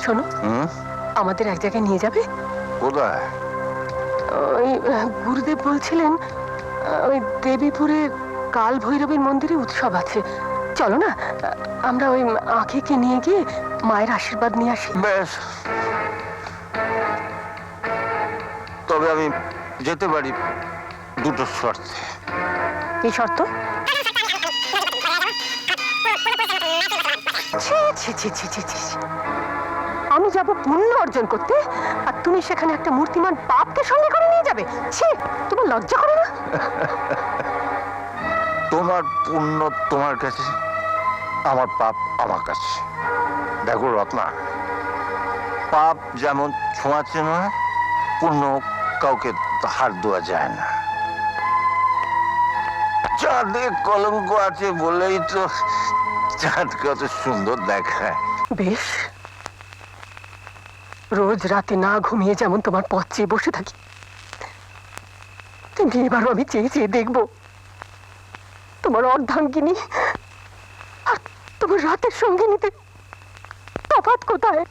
শোনো, আমাদের এক জায়গায় নিয়ে যাবে। কোথায়? ওই গুরুদেব বলছিলেন ওই দেবীপুরে কাল ভৈরবের মন্দিরে উৎসব আছে। চলো না, আমরা ওই আঁখিকে নিয়ে গিয়ে মায়ের আশীর্বাদ নিয়ে আসি। বেশ, তবে আমি যেতে পারি দুটো শর্তে। কি শর্ত? ছি ছি ছি ছি ছি, আমি যাব পুণ্য অর্জন করতে, আর তুমি সেখানে একটা মূর্তিমান পাপকে সঙ্গে করে নিয়ে যাবে? ছি, তোমার লজ্জা করে না? তোমার পুণ্য তোমার কাছে, আমার পাপ আমার কাছে। দেখো রত্না, পাপ যেমন ছোঁয়াচে নয়, পুণ্য কাউকে হার দেওয়া যায় না। চাঁদে কলঙ্ক আছে বলেই তো চাঁদ কত সুন্দর দেখায়। বেশ, রোজ রাতে না ঘুমিয়ে যেমন তোমার পথ চেয়ে বসে থাকি, তেমনি এবারও আমি চেয়ে চেয়ে দেখবো তোমার অর্ধাঙ্গিনী আর তোমার রাতের সঙ্গিনীতে তফাৎ কোথায়।